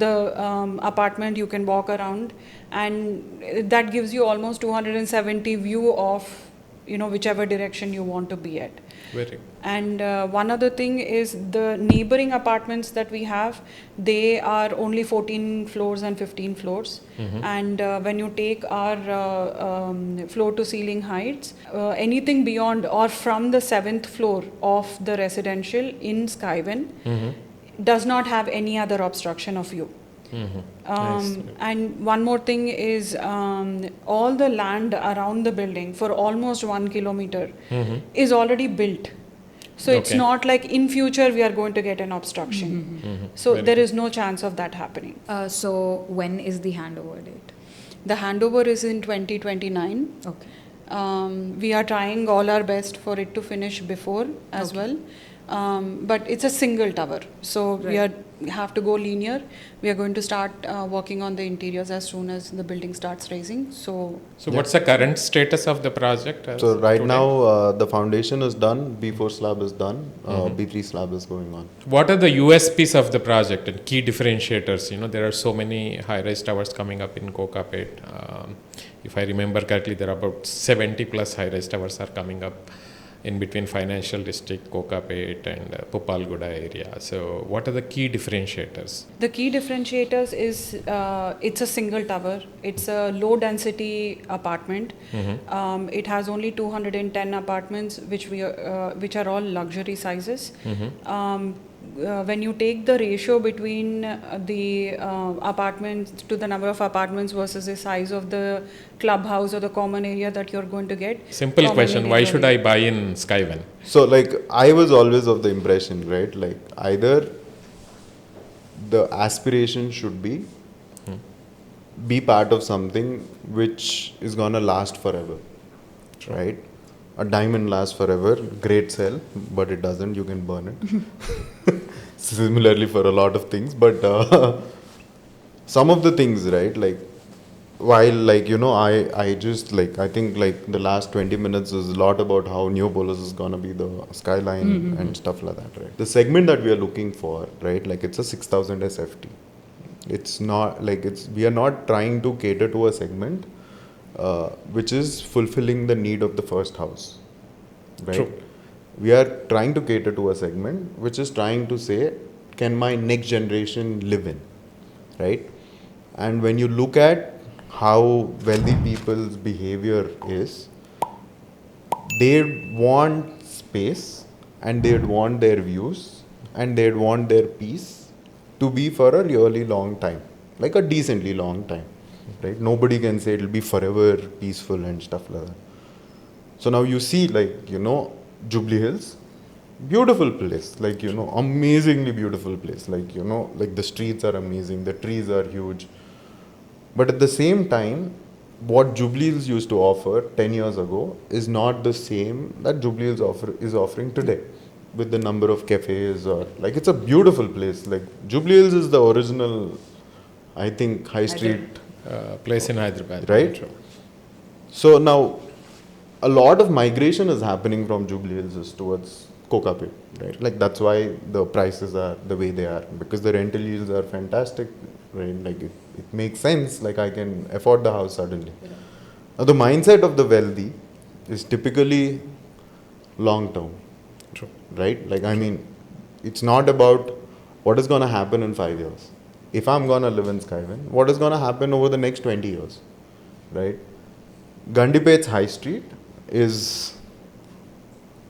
the apartment. You can walk around, and that gives you almost 270 view of, whichever direction you want to be at. Very. And one other thing is the neighboring apartments that we have, they are only 14 floors and 15 floors. And when you take our floor to ceiling heights, anything beyond or from the 7th floor of the residential in Skyven does not have any other obstruction of view. Nice. And one more thing is all the land around the building for almost 1 kilometer is already built. So it's Okay. not like in future we are going to get an obstruction. So Very there is no chance of that happening. So when is the handover date? The handover is in 2029. Okay. We are trying all our best for it to finish before as well. But it's a single tower. So we have to go linear. We are going to start working on the interiors as soon as the building starts raising. So What's the current status of the project? So right today? now the foundation is done, B4 slab is done, B3 slab is going on. What are the USPs of the project and key differentiators? There are so many high-rise towers coming up in Kokapet. If I remember correctly, there are about 70 plus high-rise towers are coming up in between Financial District, Kokapet and Pupalguda area. So what are the key differentiators? the key differentiators is it's a single tower. It's a low density apartment. It has only 210 apartments, which are all luxury sizes. When you take the ratio between the apartments to the number of apartments versus the size of the clubhouse or the common area that you're going to get. Simple common question, area why only. should I buy in Skyven? So like I was always of the impression, right? Like either the aspiration should be part of something which is gonna last forever, right? A diamond lasts forever, great sell, but it doesn't, you can burn it. Similarly for a lot of things, but some of the things, right, like while like I just like I think like the last 20 minutes is a lot about how Neopolis is gonna be the skyline and stuff like that, right? The segment that we are looking for, right, like it's a 6000 SFT. It's not like we are not trying to cater to a segment which is fulfilling the need of the first house, right? True. We are trying to cater to a segment which is trying to say, can my next generation live in, right? And when you look at how wealthy people's behavior is, they want space and they'd want their views and they'd want their peace to be for a really long time, like a decently long time, right? Nobody can say it'll be forever peaceful and stuff like that. So now you see like, Jubilee Hills, beautiful place, like, amazingly beautiful place, like, like the streets are amazing, the trees are huge. But at the same time, what Jubilee Hills used to offer 10 years ago is not the same that Jubilee Hills is offering today, with the number of cafes or like it's a beautiful place. Like Jubilee Hills is the original, I think, high street Place in Hyderabad. right? True. So now a lot of migration is happening from Jubilee Hills towards Kokapet, right? Like that's why the prices are the way they are, because the rental yields are fantastic, right? Like it makes sense, like I can afford the house suddenly. Now the mindset of the wealthy is typically long term, True. right? Like I mean, it's not about what is going to happen in 5 years. If I'm going to live in Skyven, what is going to happen over the next 20 years, right? Gandipet's High Street is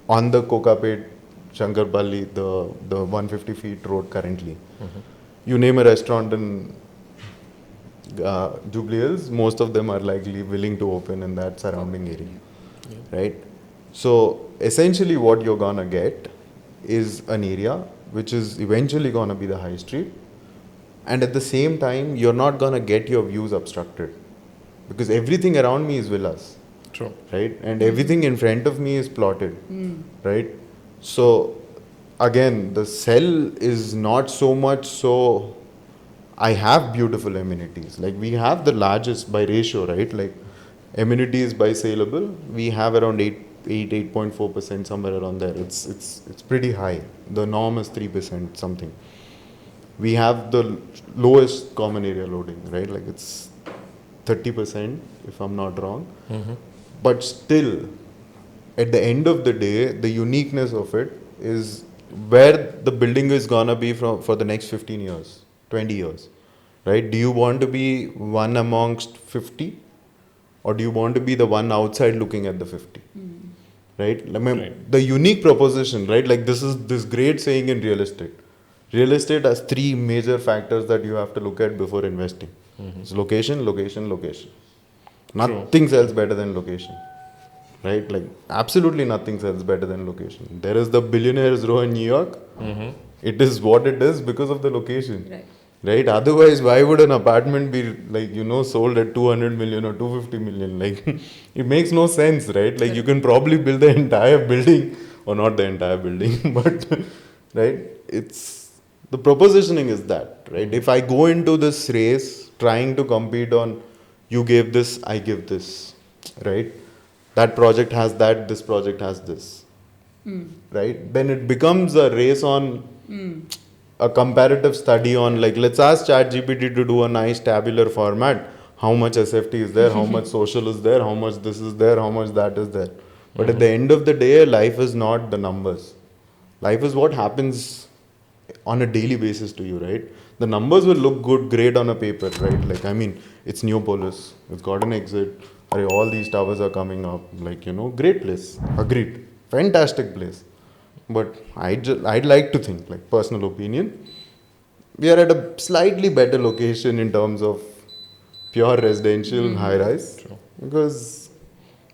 on the Kokapet, Shankarpalli, the 150 feet road currently. You name a restaurant in Jubilee Hills, most of them are likely willing to open in that surrounding area, right? So essentially what you're gonna get is an area which is eventually gonna be the high street, and at the same time you're not gonna get your views obstructed, because everything around me is villas. True. Right? And everything in front of me is plotted, right? So again, the sell is not so much so I have beautiful amenities. Like we have the largest by ratio, right? Like amenities by saleable, we have around 8.4%, somewhere around there. It's pretty high. The norm is 3% something. We have the lowest common area loading, right? Like it's 30%, if I'm not wrong. But still, at the end of the day, the uniqueness of it is where the building is gonna be for the next 15 years, 20 years, right? Do you want to be one amongst 50, or do you want to be the one outside looking at the 50, right? I mean, Right. the unique proposition, right? Like this is this great saying in real estate, Real estate has three major factors that you have to look at before investing. It's location, location, location. Nothing sells better than location. Right? Like, absolutely nothing sells better than location. There is the billionaires row in New York. It is what it is because of the location. Right. Right? Otherwise, why would an apartment be like, sold at 200 million or 250 million? Like, it makes no sense, right? Like, you can probably build the entire building, or not the entire building, but, right? The propositioning is that, right? If I go into this race trying to compete on, you gave this, I give this, right? That project has that, this project has this, right? Then it becomes a race on a comparative study on, like, let's ask ChatGPT to do a nice tabular format. How much SFT is there? How much social is there? How much this is there? How much that is there? But at the end of the day, life is not the numbers. Life is what happens on a daily basis to you, right? The numbers will look good, great on a paper, right? Like, I mean, it's Neopolis. It's got an exit. All these towers are coming up. Like, great place. Agreed. Fantastic place. But I'd like to think, like, personal opinion, we are at a slightly better location in terms of pure residential high-rise. Because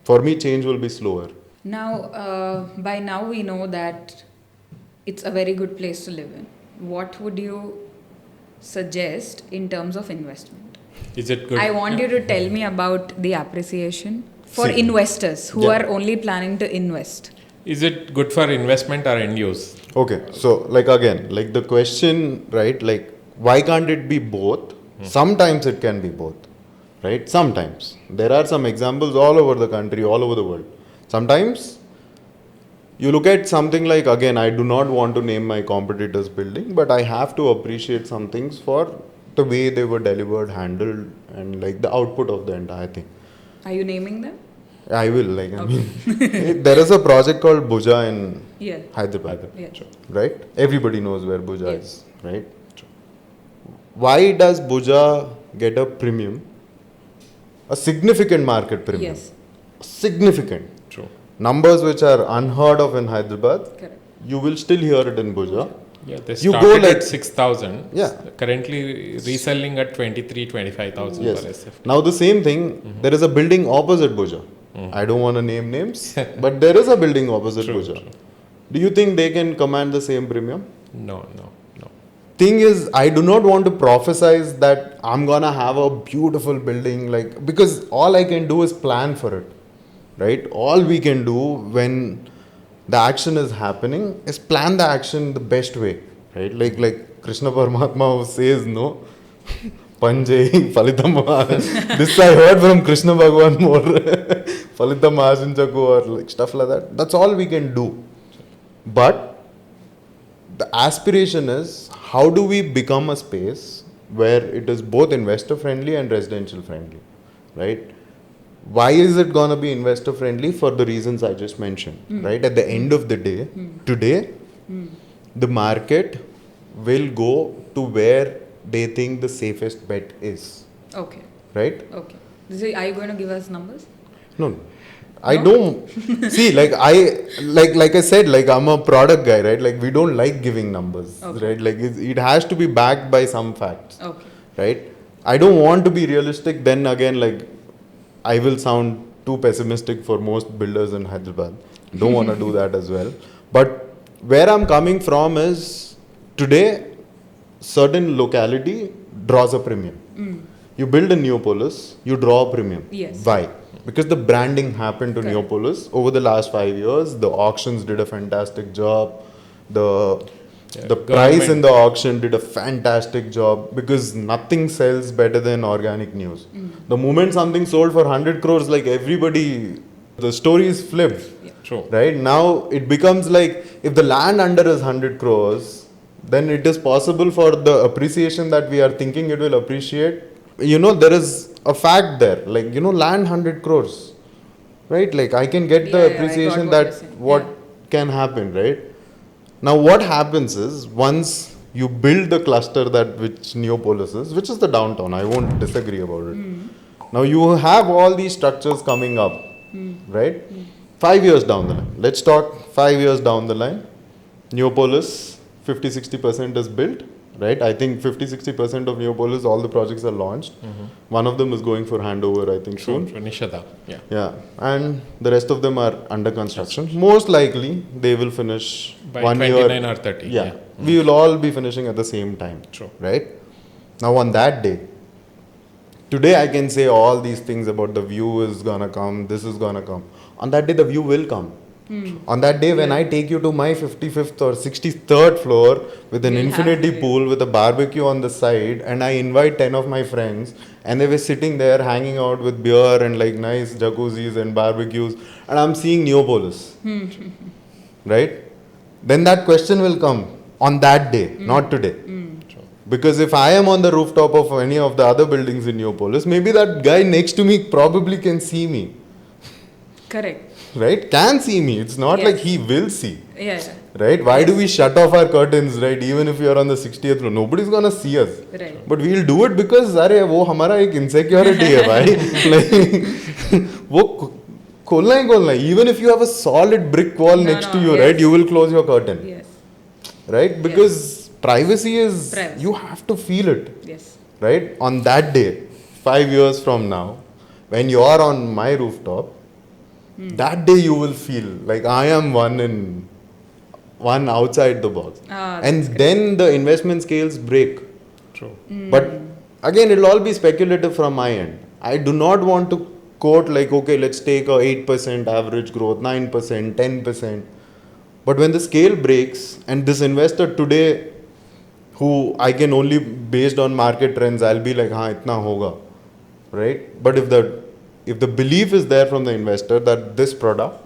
for me, change will be slower. Now, by now we know that it's a very good place to live in. What would you suggest in terms of investment? Is it good? I want you to tell me about the appreciation for See, investors who are only planning to invest. Is it good for investment or end use? Okay, so, like, again, like the question, right, like, why can't it be both? Sometimes it can be both, right? Sometimes. There are some examples all over the country, all over the world. Sometimes you look at something like, again, I do not want to name my competitor's building, but I have to appreciate some things for the way they were delivered, handled, and like the output of the entire thing. Are you naming them? I will, like, I mean, there is a project called Bhuja in Yeah. Hyderabad, Yeah. right? Everybody knows where Bhuja Yes. is, right? Why does Bhuja get a premium? A significant market premium. Yes. Significant. True. Numbers which are unheard of in Hyderabad. Correct. You will still hear it in Bhuja. Yeah, they You started go like- at 6,000. Yeah. Currently reselling at 23, 25,000 Yes. per SF. Now the same thing, there is a building opposite Bhuja. I don't want to name names, but there is a building opposite True, Bhuja. true. Do you think they can command the same premium? No. Thing is, I do not want to prophesize that I'm gonna have a beautiful building, like, because all I can do is plan for it, right? All we can do when the action is happening is plan the action the best way, right? Like Krishna Paramatma says, no, Panjai Phalitam. This I heard from Krishna Bhagwan more. Phalitam Ashinchaku, or like stuff like that. That's all we can do. But the aspiration is, how do we become a space where it is both investor friendly and residential friendly, right? Why is it going to be investor friendly? For the reasons I just mentioned, right? At the end of the day, today, the market will go to where they think the safest bet is, Okay. right? Okay. So are you going to give us numbers? No, I don't see, like I said, like, I'm a product guy, right? Like, we don't like giving numbers, Okay. right? Like, it has to be backed by some facts, Okay. right? I don't want to be realistic. Then again, like, I will sound too pessimistic for most builders in Hyderabad. Don't want to do that as well. But where I'm coming from is, today, certain locality draws a premium. You build a Neopolis, you draw a premium. Yes. Why? Because the branding happened to Correct. Neopolis over the last 5 years. The auctions did a fantastic job. The price in the auction did a fantastic job, because nothing sells better than organic news. The moment something sold for 100 crores, like, everybody, the story is flipped. True. Right? Now it becomes like, if the land under is 100 crores, then it is possible for the appreciation that we are thinking it will appreciate. There is a fact there, like, land 100 crores, right? Like, I can get Yeah, the I got appreciation what you're that saying. what Yeah. can happen, right? Now what happens is, once you build the cluster that which Neopolis is, which is the downtown, I won't disagree about it. Now you have all these structures coming up, right? 5 years down the line. Let's talk 5 years down the line. Neopolis, 50-60% is built, right? I think 50-60% of Neopolis, all the projects are launched. One of them is going for handover, I think, soon. Nishada, yeah. Yeah, and the rest of them are under construction. Most likely, they will finish By 1 year. 29 or 30. Yeah, we will all be finishing at the same time. True. Right? Now, on that day, today I can say all these things about the view is gonna come, this is gonna come. On that day, the view will come. On that day, when I take you to my 55th or 63rd floor with an infinity pool with a barbecue on the side, and I invite 10 of my friends, and they were sitting there hanging out with beer and like nice jacuzzis and barbecues, and I'm seeing Neopolis, right? Then that question will come on that day, not today. Because if I am on the rooftop of any of the other buildings in Neopolis, maybe that guy next to me probably can see me. Correct. Right? Can see me. It's not Yes. like he will see. Yeah. Right? Why do we shut off our curtains, right? Even if you are on the 60th floor, nobody's gonna see us. Right. But we'll do it because अरे वो हमारा एक insecurity है भाई. Like वो खोलना ही खोलना है. Even if you have a solid brick wall next to you, yes. right? You will close your curtain. Yes. Right? Because privacy is, Privacy. you have to feel it. Yes. Right? On that day, 5 years from now, when you are on my rooftop, that day you will feel like I am one outside the box. And then the investment scales break. True. But again, it'll all be speculative from my end. I do not want to quote like, okay, let's take a 8% average growth, 9%, 10%. But when the scale breaks and this investor today, who I can only based on market trends, I'll be like, हाँ इतना होगा, right? But if the belief is there from the investor that this product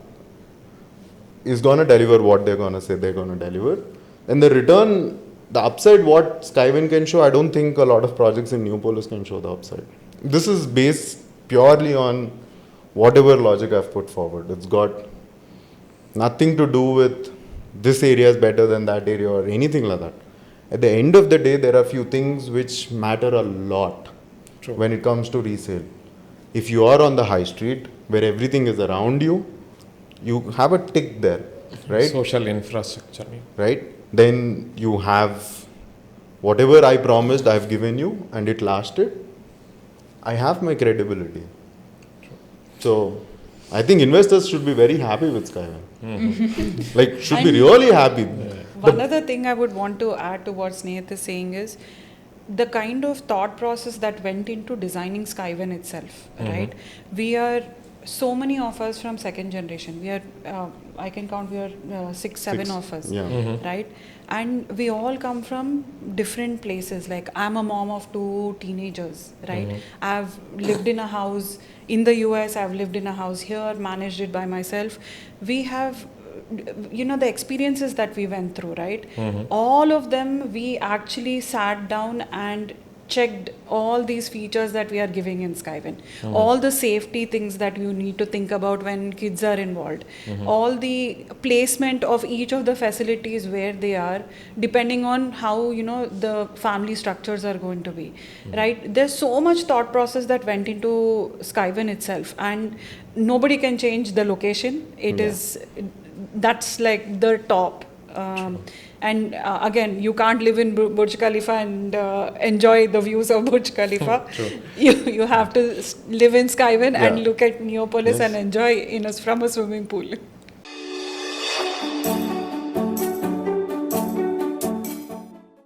is going to deliver what they're going to say they're going to deliver, then the return, the upside what Skyven can show, I don't think a lot of projects in Neopolis can show the upside. This is based purely on whatever logic I've put forward. It's got nothing to do with this area is better than that area or anything like that. At the end of the day, there are few things which matter a lot when it comes to resale. If you are on the high street where everything is around you, you have a tick there, right? Social infrastructure. Right? Then you have whatever I promised, I've given you, and it lasted. I have my credibility. So, I think investors should be very happy with Skyven. Like, should be really happy. One other thing I would want to add to what Snehat is saying is the kind of thought process that went into designing Skyven itself, right? We are, so many of us from second generation, we are, I can count, we are 6, 7 of us, right? And we all come from different places. Like, I'm a mom of 2 teenagers, right? I've lived in a house in the US, I've lived in a house here, managed it by myself. We have, you know, the experiences that we went through, right? All of them, we actually sat down and checked all these features that we are giving in Skyven. All the safety things that you need to think about when kids are involved. All the placement of each of the facilities where they are, depending on how, you know, the family structures are going to be, right? There's so much thought process that went into Skyven itself, and nobody can change the location. It is, that's like the top. And again, you can't live in Burj Khalifa and enjoy the views of Burj Khalifa. You have to live in Skyven and look at Neopolis and enjoy from a swimming pool.